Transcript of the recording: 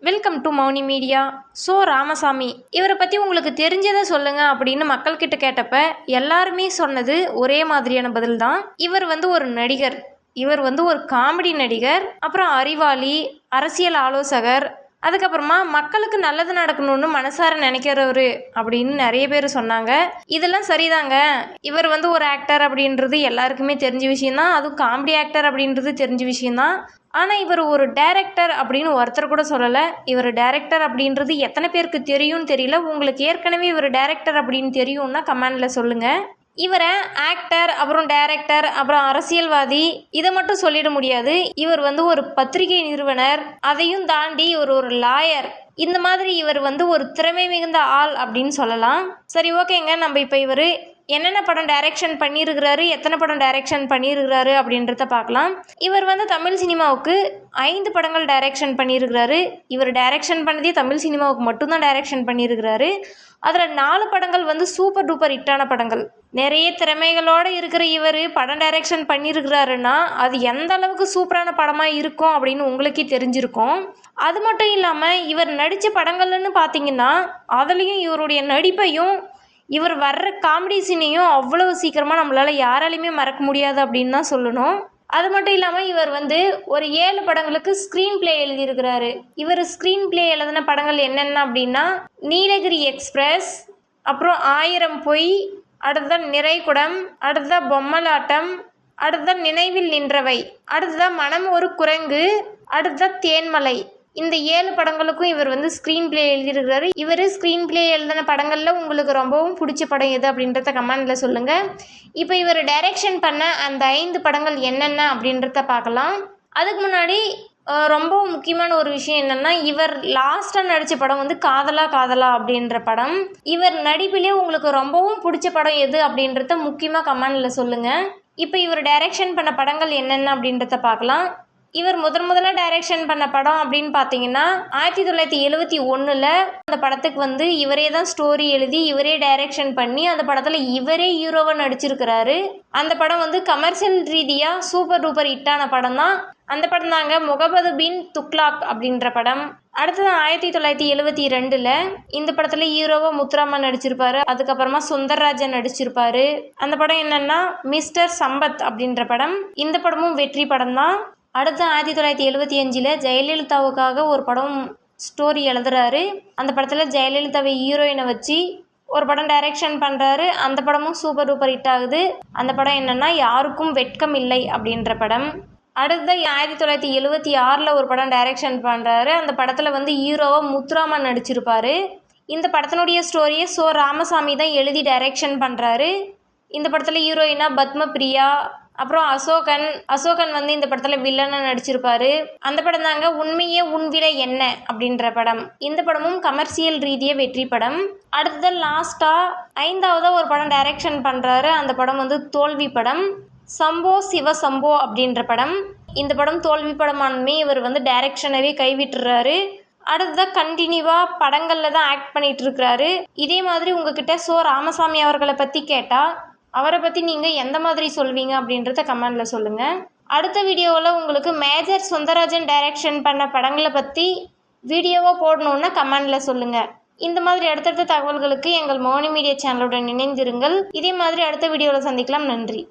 Welcome to Mouni media. Ramasamy இவரை பற்றி உங்களுக்கு தெரிஞ்சதை சொல்லுங்க அப்படின்னு மக்கள்கிட்ட கேட்டப்ப எல்லாருமே சொன்னது ஒரே மாதிரியான பதில் தான். இவர் ஒரு நடிகர், இவர் ஒரு காமெடி நடிகர், அப்புறம் அறிவாளி, அரசியல் ஆலோசகர், அதுக்கப்புறமா மக்களுக்கு நல்லது நடக்கணும்னு மனசார நினைக்கிறவரு அப்படின்னு நிறைய பேர் சொன்னாங்க. இதெல்லாம் சரிதாங்க. இவர் ஒரு ஆக்டர் அப்படின்றது எல்லாருக்குமே தெரிஞ்ச விஷயம்தான். அதுவும் காமெடி ஆக்டர் அப்படின்றது தெரிஞ்ச விஷயம்தான். ஆனால் இவர் ஒரு டைரக்டர் அப்படின்னு ஒருத்தர் கூட சொல்லலை. இவர் டைரக்டர் அப்படின்றது எத்தனை பேருக்கு தெரியும்னு தெரியல. உங்களுக்கு ஏற்கனவே இவர் டைரக்டர் அப்படின்னு தெரியும்னா கமெண்டில் சொல்லுங்கள். இவரை ஆக்டர், அப்புறம் டைரக்டர், அப்புறம் அரசியல்வாதி இதை மட்டும் சொல்லிட முடியாது. இவர் ஒரு பத்திரிகை நிறுவனர், அதையும் தாண்டி இவர் ஒரு லாயர். இந்த மாதிரி இவர் ஒரு திறமை மிகுந்த ஆள் அப்படின்னு சொல்லலாம். சரி, ஓகேங்க. நம்ம இப்போ இவர் என்னென்ன படம் டைரக்ஷன் பண்ணியிருக்கிறாரு, எத்தனை படம் டைரக்ஷன் பண்ணியிருக்கிறாரு அப்படின்றத பார்க்கலாம். இவர் தமிழ் சினிமாவுக்கு 5 படங்கள் டைரக்ஷன் பண்ணியிருக்கிறாரு. இவர் டைரக்ஷன் பண்ணதே தமிழ் சினிமாவுக்கு மட்டும்தான் டைரக்ஷன் பண்ணியிருக்கிறாரு. அதில் 4 படங்கள் சூப்பர் டூப்பர் ஹிட்டான படங்கள். நிறைய திறமைகளோடு இருக்கிற இவர் படம் டைரக்ஷன் பண்ணியிருக்கிறாருன்னா அது எந்த அளவுக்கு சூப்பரான படமாக இருக்கும் அப்படின்னு உங்களுக்கே தெரிஞ்சிருக்கும். அது மட்டும் இல்லாமல் இவர் நடித்த படங்கள்னு பார்த்தீங்கன்னா அதுலேயும் இவருடைய நடிப்பையும் இவர் வர்ற காமெடி சீனையும் அவ்வளவு சீக்கிரமாக நம்மளால் யாராலையுமே மறக்க முடியாது அப்படின்னு தான் சொல்லணும். அது மட்டும் இல்லாமல் இவர் ஒரு 7 படங்களுக்கு ஸ்க்ரீன் பிளே எழுதியிருக்கிறாரு. இவர் ஸ்க்ரீன் பிளே எழுதின படங்கள் என்னென்ன அப்படின்னா நீலகிரி எக்ஸ்பிரஸ், அப்புறம் 1000 பொய், அடுத்ததான் நிறைகுடம், அடுத்ததான் பொம்மலாட்டம், அடுத்ததான் நினைவில் நின்றவை, அடுத்ததான் மனம் ஒரு குரங்கு, அடுத்ததான் தேன்மலை. இந்த 7 படங்களுக்கும் இவர் ஸ்க்ரீன் பிளே எழுதியிருக்கிறாரு. இவர் ஸ்க்ரீன் பிளே எழுதின படங்களில் உங்களுக்கு ரொம்பவும் பிடிச்ச படம் எது அப்படின்றத கமெண்டில் சொல்லுங்கள். இப்போ இவர் டைரக்ஷன் பண்ண அந்த 5 படங்கள் என்னென்ன அப்படின்றத பார்க்கலாம். அதுக்கு முன்னாடி ரொம்பவும் முக்கியமான ஒரு விஷயம் என்னென்னா, இவர் லாஸ்ட்டாக நடித்த படம் காதலா காதலா அப்படின்ற படம். இவர் நடிப்பிலே உங்களுக்கு ரொம்பவும் பிடிச்ச படம் எது அப்படின்றத முக்கியமாக கமெண்டில் சொல்லுங்கள். இப்போ இவர் டைரக்ஷன் பண்ண படங்கள் என்னென்ன அப்படின்றத பார்க்கலாம். இவர் முதல்ல டைரக்ஷன் பண்ண படம் அப்படின்னு பார்த்தீங்கன்னா 1971 அந்த படத்துக்கு இவரே தான் ஸ்டோரி எழுதி இவரே டைரக்ஷன் பண்ணி அந்த படத்தில் இவரே ஹீரோவாக நடிச்சிருக்கிறாரு. அந்த படம் கமர்ஷியல் ரீதியாக சூப்பர் டூப்பர் ஹிட்டான படம் தான். அந்த படம் தாங்க முகமது பின் துக்ளாக் அப்படின்ற படம். அடுத்தது 1972 இந்த படத்தில் ஹீரோவாக முத்துராமன் நடிச்சிருப்பாரு. அதுக்கப்புறமா சுந்தர்ராஜன் நடிச்சிருப்பாரு. அந்த படம் என்னன்னா மிஸ்டர் சம்பத் அப்படின்ற படம். இந்த படமும் வெற்றி படம் தான். அடுத்து 1975 ஜெயலலிதாவுக்காக ஒரு படம் ஸ்டோரி எழுதுறாரு. அந்த படத்தில் ஜெயலலிதாவை ஹீரோயினை வச்சு ஒரு படம் டைரக்ஷன் பண்ணுறாரு. அந்த படமும் சூப்பர் டூப்பர் ஹிட் ஆகுது. அந்த படம் என்னென்னா யாருக்கும் வெட்கம் இல்லை அப்படின்ற படம். அடுத்த 1976 ஒரு படம் டைரக்ஷன் பண்ணுறாரு. அந்த படத்தில் ஹீரோவாக முத்துராமன் நடிச்சிருப்பார். இந்த படத்தினுடைய ஸ்டோரியை ராமசாமி தான் எழுதி டைரக்ஷன் பண்ணுறாரு. இந்த படத்தில் ஹீரோயினா பத்மபிரியா, அப்புறம் அசோகன் இந்த படத்தில் வில்லனாக நடிச்சிருப்பாரு. அந்த படம் தாங்க உண்மையே உன் விலை என்ன அப்படின்ற படம். இந்த படமும் கமர்ஷியல் ரீதியாக வெற்றி படம். அடுத்தது லாஸ்ட்டாக 5வது ஒரு படம் டைரக்ஷன் பண்ணுறாரு. அந்த படம் தோல்வி படம். சம்போ சிவ சம்போ அப்படின்ற படம். இந்த படம் தோல்வி படமானமே இவர் டைரக்ஷனவே கைவிட்டுறாரு. அடுத்ததாக கண்டினியூவாக படங்களில் தான் ஆக்ட் பண்ணிகிட்டு இருக்கிறாரு. இதே மாதிரி உங்ககிட்ட ராமசாமி அவர்களை பற்றி கேட்டால் அவரை பற்றி நீங்கள் எந்த மாதிரி சொல்வீங்க அப்படின்றத கமெண்டில் சொல்லுங்கள். அடுத்த வீடியோவில் உங்களுக்கு மேஜர் சுந்தரராஜன் டைரக்ஷன் பண்ண படங்களை பற்றி வீடியோவாக போடணுன்னா கமெண்டில் சொல்லுங்கள். இந்த மாதிரி அடுத்தடுத்த தகவல்களுக்கு எங்கள் மௌனி மீடியா சேனலுடன் இணைந்திருங்கள். இதே மாதிரி அடுத்த வீடியோவில் சந்திக்கலாம். நன்றி.